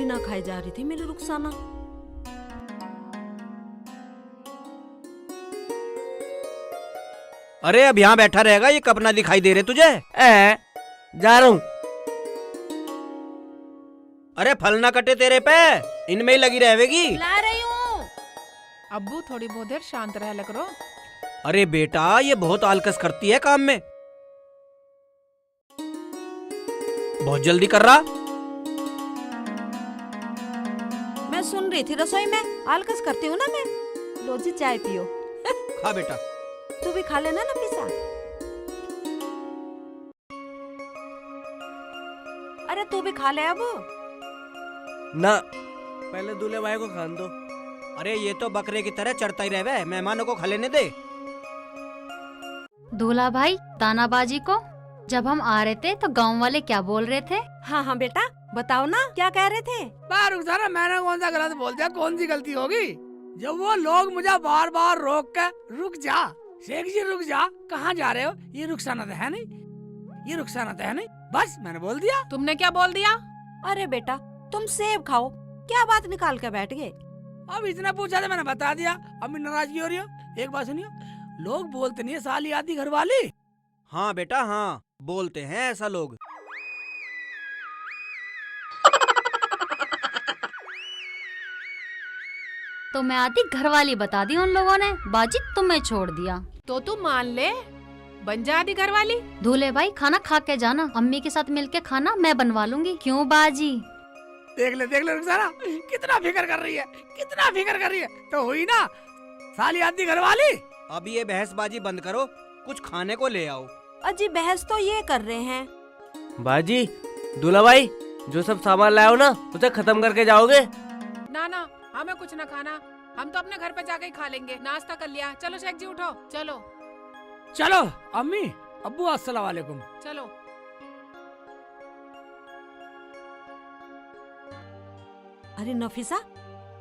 भी ना खाई जा रही थी मेरी रुखसाना। अरे अब यहाँ बैठा रहेगा, ये कब ना दिखाई दे रहे तुझे? जा रहा हूँ। अरे फल ना कटे तेरे पे, इनमें ही लगी रहेगी। ला रही हूँ। अब्बू थोड़ी बहुत देर शांत रह करो। अरे बेटा ये बहुत आलकस करती है काम में, बहुत जल्दी कर रहा। मैं सुन रही थी रसोई में, आलकस करती हूँ ना मैं। लो जी चाय पियो। खा बेटा। तू भी खा लेना ना पिसा। अरे तू भी खा ले अब। ना, पहले दूल्हे भाई को खान दो। अरे ये तो बकरे की तरह चढ़ता ही रहे, मेहमानों को खा लेने दे। दूल्हा भाई, तानाबाजी को जब हम आ रहे थे तो गांव वाले क्या बोल रहे थे? हाँ हाँ बेटा बताओ ना, क्या कह रहे थे? रुखसाना, मैंने कौन सा गलत बोल दिया? कौन सी गलती होगी? जब वो लोग मुझे बार बार रोक कर रुक जा शेख जी रुक जा, कहाँ जा रहे हो? ये रुखसाना तो है नहीं, ये रुखसाना तो है नहीं, बस मैंने बोल दिया। तुमने क्या बोल दिया? अरे बेटा तुम सेब खाओ, क्या बात निकाल के बैठ गए? अब इसने पूछा तो मैंने बता दिया। अम्मी नाराजगी हो रही हो? एक बात सुनियो, लोग बोलते नहीं है साली आदि घरवाली। हाँ बेटा हाँ, बोलते हैं ऐसा लोग। तो मैं आती घरवाली बता दी उन लोगों ने, बाजी तुम्हें छोड़ दिया। तो तू मान ले, बन जा आदि घरवाली। दूल्हे भाई खाना खा के जाना, अम्मी के साथ मिलके खाना मैं बनवा लूंगी। क्यों बाजी? देख ले रुखसाना, कितना फिक्र कर रही है, कितना फिक्र कर रही है। तो हुई ना साली आदि घरवाली। अब ये बहसबाजी बंद करो, कुछ खाने को ले आओ। अजी बहस तो ये कर रहे हैं। बाजी, दूल्हा भाई जो सब सामान लाए हो ना उसे खत्म करके जाओगे? ना ना, हमें कुछ ना खाना, हम तो अपने घर पे जाके ही खा लेंगे। नाश्ता कर लिया। चलो शेख जी उठो, चलो चलो अम्मी अब्बू अस्सलाम वालेकुम। चलो। अरे नफीसा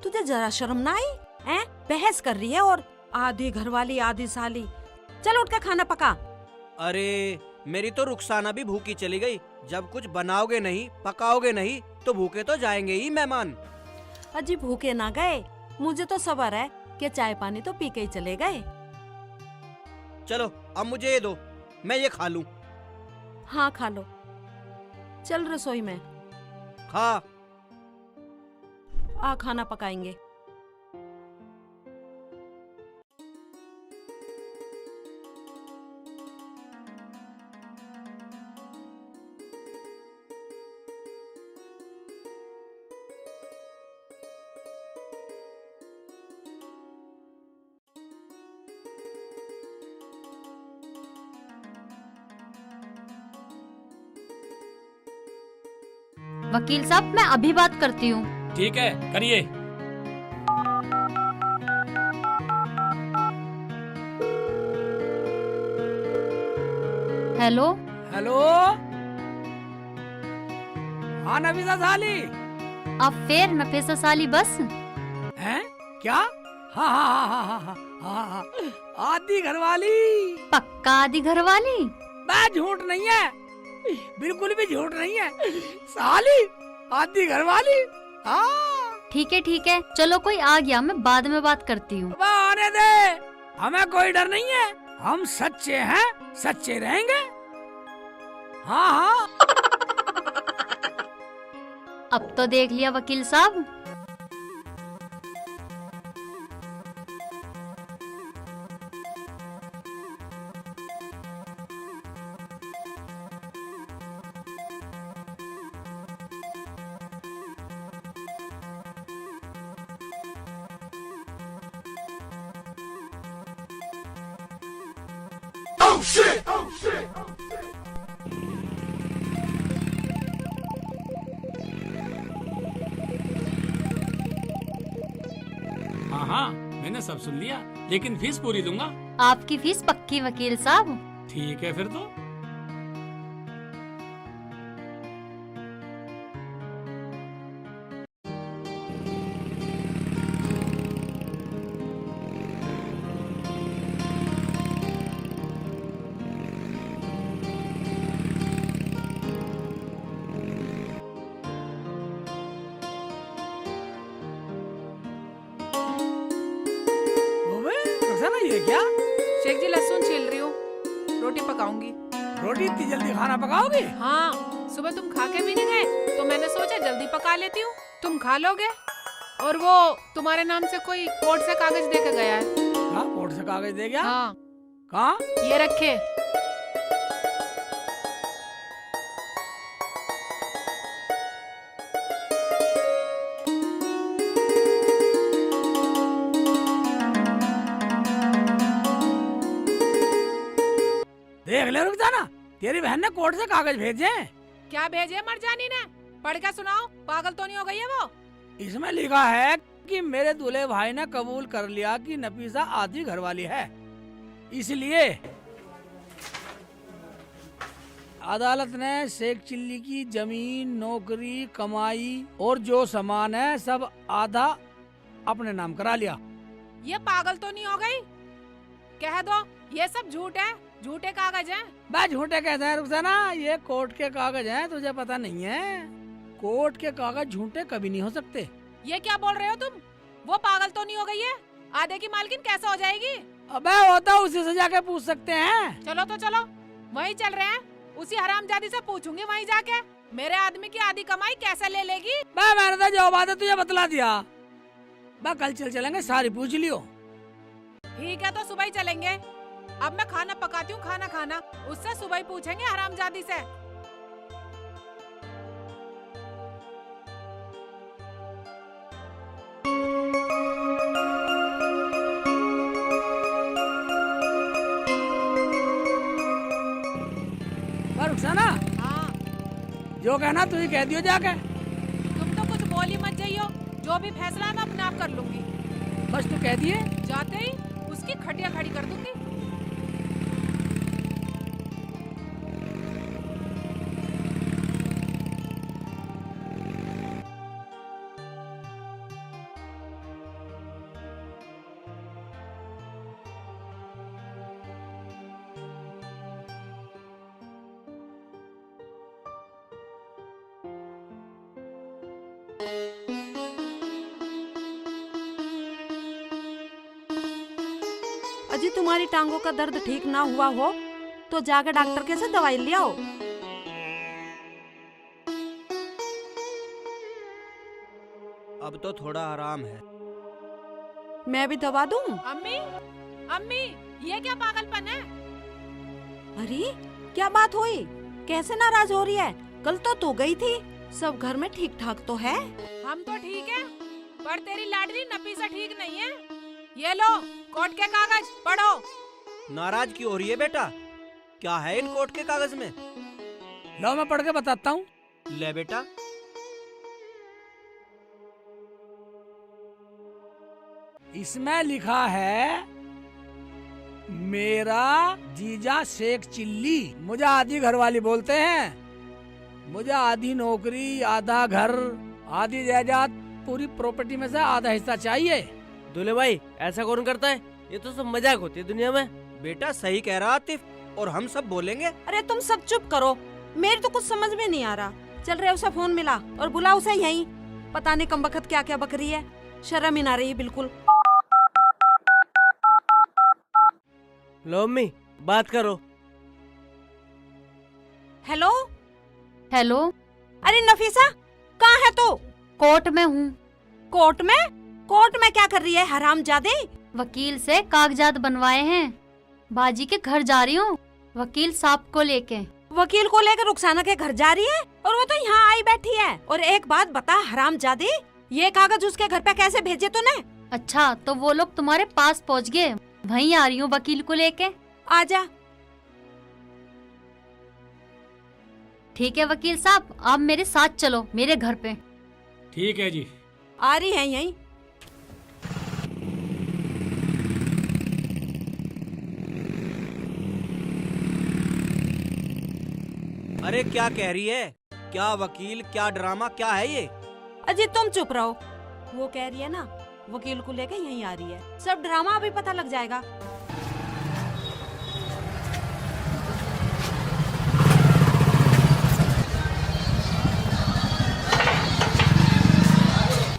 तुझे जरा शर्म ना आई? हैं? बहस कर रही है और आधी घरवाली आधी साली। चल उठ के खाना पका। अरे मेरी तो रुखसाना भी भूखी चली गई। जब कुछ बनाओगे नहीं पकाओगे नहीं तो भूखे तो जाएंगे ही मेहमान। अजी भूखे ना गए, मुझे तो सबर है कि चाय पानी तो पी के ही चले गए। चलो अब मुझे ये दो, मैं ये खा लूं। हाँ खा लो, चल रसोई में खा। आ खाना पकाएंगे। वकील साहब मैं अभी बात करती हूँ। ठीक है करिए। हेलो हेलो, हाँ नफीसा साली। अब फिर नफीसा साली बस? हैं? क्या? हाँ हाँ हाँ हाँ हाँ हाँ हाँ, आदि घरवाली। पक्का आदि घरवाली? मैं झूठ नहीं है, बिल्कुल भी झूठ नहीं है। साली आदि घरवाली। हाँ ठीक है, चलो कोई आ गया, मैं बाद में बात करती हूँ। आने दे, हमें कोई डर नहीं है, हम सच्चे हैं, सच्चे रहेंगे। हाँ हाँ। अब तो देख लिया वकील साहब। हाँ हाँ मैंने सब सुन लिया, लेकिन फीस पूरी दूंगा। आपकी फीस पक्की वकील साहब। ठीक है फिर तो। रोटी पकाऊंगी। रोटी इतनी जल्दी खाना पकाओगी? हाँ, सुबह तुम खा के भी नहीं गए तो मैंने सोचा जल्दी पका लेती हूँ, तुम खा लोगे। और वो तुम्हारे नाम से कोई कोर्ट से कागज दे के गया है। हाँ, कोर्ट से कागज दे गया? हाँ, कहाँ? ये रखे। देख ले रुखसाना, तेरी बहन ने कोर्ट से कागज भेजे हैं। क्या भेजे मरजानी ने? पढ़ के सुनाओ, पागल तो नहीं हो गई है वो? इसमें लिखा है कि मेरे दूल्हे भाई ने कबूल कर लिया कि नफीसा आधी घरवाली है, इसलिए अदालत ने शेख चिल्ली की जमीन, नौकरी, कमाई और जो सामान है सब आधा अपने नाम करा लिया। ये पागल तो नहीं हो गई? कह दो ये सब झूठ है, झूठे कागज हैं। मैं झूठे कहते हैं रुखसाना, ये कोर्ट के कागज हैं, तुझे पता नहीं है? कोर्ट के कागज झूठे कभी नहीं हो सकते। ये क्या बोल रहे हो तुम? वो पागल तो नहीं हो गई है? आधे की मालकिन कैसे हो जाएगी? अबे होता उसी से जाके पूछ सकते हैं। चलो तो चलो, वहीं चल रहे हैं, उसी हरामजादी से पूछूंगी वहीं जाके, मेरे आदमी की आधी कमाई कैसे ले लेगी। मैंने तो जो बात है तुझे बतला दिया। कल चलेंगे, सारी पूछ लियो। ठीक है तो सुबह ही चलेंगे। अब मैं खाना पकाती हूँ, खाना खाना, उससे सुबह ही पूछेंगे हरामजादी से। रुखसाना, हाँ, जो कहना तू ही कह दियो जाके। तुम तो कुछ बोल ही मत जाइयो, जो भी फैसला है मैं अपने आप कर लूंगी। बस तू कह दिए, जाते ही उसकी खटिया खड़ी कर दूंगी। अजी तुम्हारी टांगों का दर्द ठीक ना हुआ हो तो जाकर डॉक्टर के से दवाई ले आओ। अब तो थोड़ा आराम है। मैं भी दवा दूं? अम्मी, अम्मी, ये क्या पागलपन है? अरे क्या बात हुई? कैसे नाराज हो रही है? कल तो तू गई थी, सब घर में ठीक ठाक तो है? हम तो ठीक है, पर तेरी लाडली नफीसा ठीक नहीं है। ये लो कोर्ट के कागज, पढ़ो। नाराज क्यों हो रही है बेटा? क्या है इन कोर्ट के कागज में? लो मैं पढ़ के बताता हूँ। ले बेटा। इसमें लिखा है, मेरा जीजा शेख चिल्ली मुझे आधी घरवाली बोलते हैं। मुझे आधी नौकरी, आधा घर, आधी जायदाद, पूरी प्रॉपर्टी में से आधा हिस्सा चाहिए। दूल्हे भाई ऐसा कौन करता है? ये तो सब मजाक होती है दुनिया में। बेटा सही कह रहा आतिफ, और हम सब बोलेंगे। अरे तुम सब चुप करो, मेरी तो कुछ समझ में नहीं आ रहा। चल रहे उसे फोन मिला और बुला उसे यहीं। पता नहीं कम बखत क्या क्या बक रही है, शर्म ही ना रही बिल्कुल। लो अम्मी बात करो। हेलो हेलो, अरे नफीसा कहाँ है तू? कोर्ट में हूँ। कोर्ट में? कोर्ट में क्या कर रही है हरामजादी? वकील से कागजात बनवाए हैं, बाजी के घर जा रही हूँ वकील साहब को लेके। वकील को लेकर रुखसाना के घर जा रही है और वो तो यहाँ आई बैठी है। और एक बात बता हरामजादी, ये कागज उसके घर पे कैसे भेजे तूने? अच्छा तो वो लोग तुम्हारे पास पहुँच गए, वहीं आ रही हूँ वकील को लेके। आजा। ठीक है वकील साहब, आप मेरे साथ चलो मेरे घर पे। ठीक है जी। आ रही है यहीं। अरे क्या कह रही है? क्या वकील, क्या ड्रामा, क्या है ये? अजी तुम चुप रहो। वो कह रही है ना वकील को लेकर यहीं आ रही है, सब ड्रामा अभी पता लग जाएगा।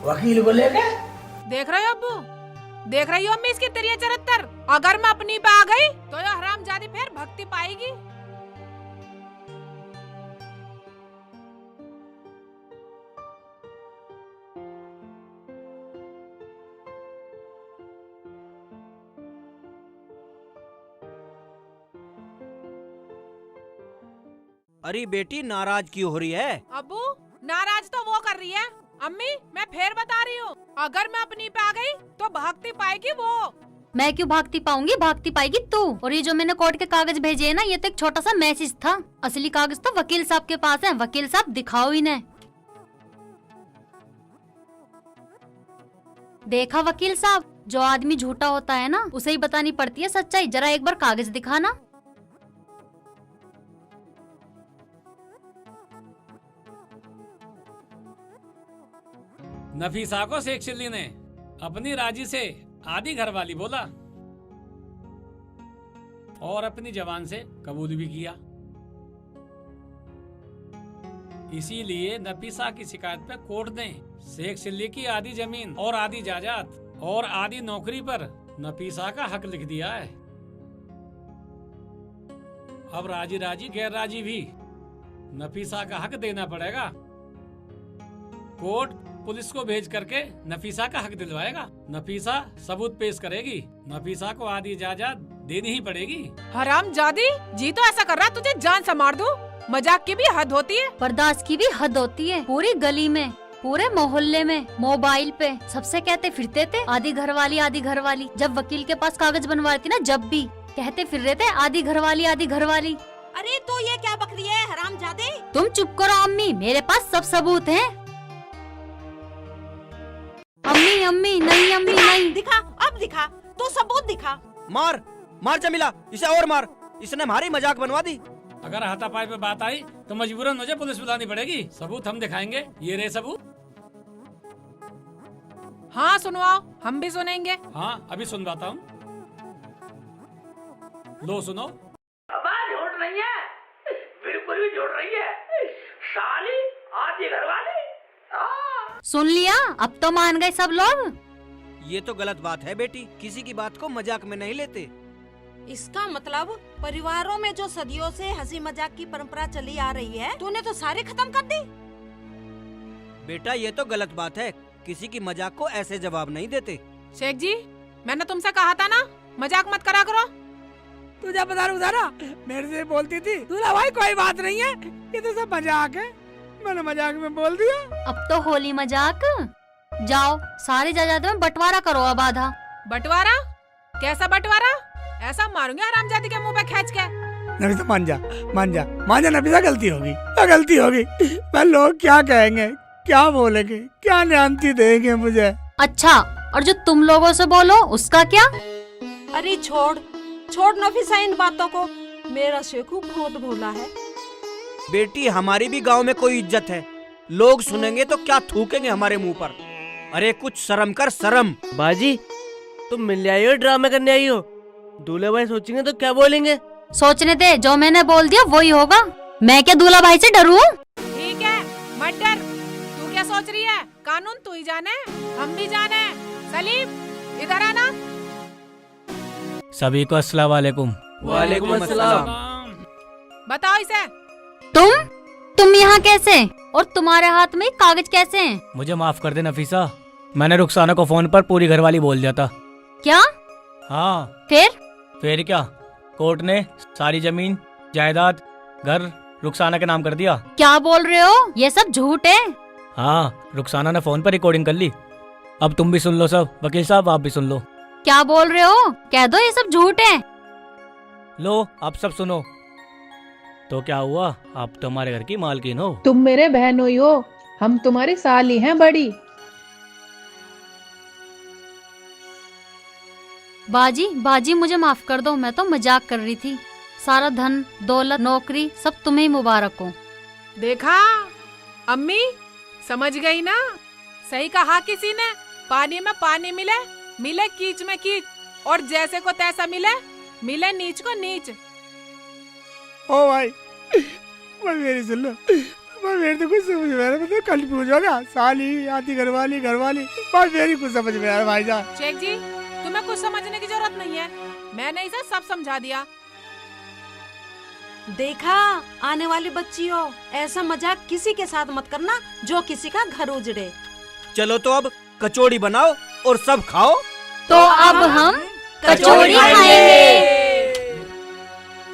वकील को लेके देख रहे हो अब्बू, देख रही हो अम्मी इसकी तिरिया चरत्तर। अगर मैं अपनी पे आ गई तो ये हरामजादी हरामजादी फिर भक्ति पाएगी। अरे बेटी नाराज क्यों हो रही है? अब्बू नाराज तो वो कर रही है। अम्मी मैं फिर बता रही हूँ, अगर मैं अपनी पे आ गई तो भागती पाएगी वो। मैं क्यों भागती पाऊंगी, भागती पाएगी तू। और ये जो मैंने कोर्ट के कागज भेजे है ना, ये तो एक छोटा सा मैसेज था। असली कागज तो वकील साहब के पास है। वकील साहब दिखाओ इन्हें। देखा वकील साहब, जो आदमी झूठा होता है ना, उसे ही बतानी पड़ती है सच्चाई। जरा एक बार कागज दिखाना। नफीसा को शेख चिल्ली ने अपनी राजी से आधी घरवाली बोला और अपनी जबान से कबूल भी किया। इसीलिए नफीसा की शिकायत पे कोर्ट ने शेख चिल्ली की आधी जमीन और आधी जायदाद और आधी नौकरी पर नफीसा का हक लिख दिया है। अब राजी राजी गैर राजी भी नफीसा का हक देना पड़ेगा। कोर्ट पुलिस को भेज करके नफीसा का हक दिलवाएगा। नफीसा सबूत पेश करेगी। नफीसा को आधी जायदाद देनी ही पड़ेगी। हरामजादी जी तो ऐसा कर रहा है तुझे जान से मार दूं। मजाक की भी हद होती है। बर्दाश्त की भी हद होती है। पूरी गली में, पूरे मोहल्ले में, मोबाइल पे सबसे कहते फिरते थे आधी घरवाली आधी घरवाली। जब वकील के पास कागज बनवा रही थी ना, जब भी कहते फिर रहे थे आधी घरवाली आधी घरवाली। अरे तो ये क्या बकरी है हरामजादे? तुम चुप करो अम्मी, मेरे पास सब सबूत हैं। अम्मी अम्मी नहीं, अम्मी नहीं। दिखा, अब दिखा, तो सबूत दिखा। मार मार जमीला, इसे और मार। इसने हमारी मजाक बनवा दी। अगर हाथापाई पे बात आई तो मजबूरन मुझे पुलिस बुलानी पड़ेगी। सबूत हम दिखाएंगे। ये रहे सबूत। हाँ सुनवाओ, हम भी सुनेंगे। हाँ अभी सुनवाता हूँ। लो सुनो। झूठ नहीं है, बिल्कुल भी झूठ नहीं है। साली आधी घरवाली। सुन लिया, अब तो मान गए सब लोग। ये तो गलत बात है बेटी, किसी की बात को मजाक में नहीं लेते। इसका मतलब परिवारों में जो सदियों से हंसी मजाक की परंपरा चली आ रही है, तूने तो सारी खत्म कर दी। बेटा ये तो गलत बात है, किसी की मजाक को ऐसे जवाब नहीं देते। शेख जी मैंने तुमसे कहा था ना, मजाक मत करा करो। तुझे बता ना, मेरे से बोलती थी दूल्हा भाई कोई बात नहीं है, ये तो सब मजाक है। मैंने मजाक में बोल दिया। अब तो होली मजाक। जाओ सारी जायदाद में बंटवारा करो अब आधा। बंटवारा? कैसा बंटवारा? ऐसा मारूंगी हरामजादी के मुंह पे खींच के। नफीसा मान जा, मान जा, मान जा नफीसा, गलती होगी, गलती होगी। मैं लोग क्या कहेंगे, क्या बोलेंगे, क्या न्यान्ती देंगे मुझे। अच्छा, और जो तुम लोगों से बोलो उसका क्या? अरे छोड़ छोड़ नफीसा इन बातों को। मेरा शेखू बहुत भोला है। बेटी हमारी भी गांव में कोई इज्जत है, लोग सुनेंगे तो क्या थूकेंगे हमारे मुंह पर। अरे कुछ शर्म कर, शर्म। बाजी तुम मिलने आई हो, ड्रामे करने आई हो? दूल्हे भाई सोचेंगे तो क्या बोलेंगे? सोचने दे, जो मैंने बोल दिया वही होगा। मैं क्या दूल्हा भाई से डरूं? ठीक है मत डर। तू क्या सोच रही है? कानून तू ही जाने, हम भी जाने। सलीम इधर आना। सभी को अस्सलाम वालेकुम। वालेकुम अस्सलाम। बताओ इसे। तुम यहाँ कैसे? और तुम्हारे हाथ में कागज कैसे हैं? मुझे माफ कर दे नफीसा, मैंने रुखसाना को फोन पर पूरी घरवाली बोल दिया था। क्या? हाँ फिर क्या, कोर्ट ने सारी जमीन जायदाद घर रुखसाना के नाम कर दिया। क्या बोल रहे हो? ये सब झूठ है। हाँ रुखसाना ने फोन पर रिकॉर्डिंग कर ली। अब तुम भी सुन लो सब। वकील साहब आप भी सुन लो। क्या बोल रहे हो? कह दो ये सब झूठ है। लो आप सब सुनो। तो क्या हुआ, आप तो हमारे घर की मालकिन हो। तुम मेरे बहनोई हो, हम तुम्हारी साली हैं बड़ी। बाजी मुझे माफ कर दो, मैं तो मजाक कर रही थी। सारा धन दौलत नौकरी सब तुम्हें ही मुबारक हो। देखा अम्मी, समझ गई ना? सही कहा किसी ने, पानी में पानी मिले, मिले कीच में कीच, और जैसे को तैसा मिले, मिले नीच को नीच। ओ भाई मेरी सुन लो, मेरी तो कुछ समझ में आ रहा। मतलब कल पूछोगा साली आधी घरवाली घरवाली, मेरी कुछ समझ में आ रहा भाईजान। शेख जी तुम्हें कुछ समझने की जरूरत नहीं है, मैंने इसे सब समझा दिया। देखा आने वाली बच्चियों, ऐसा मजाक किसी के साथ मत करना जो किसी का घर उजड़े। चलो तो अब कचौड़ी बनाओ और सब खाओ। तो अब हम कचौड़ी खाएंगे।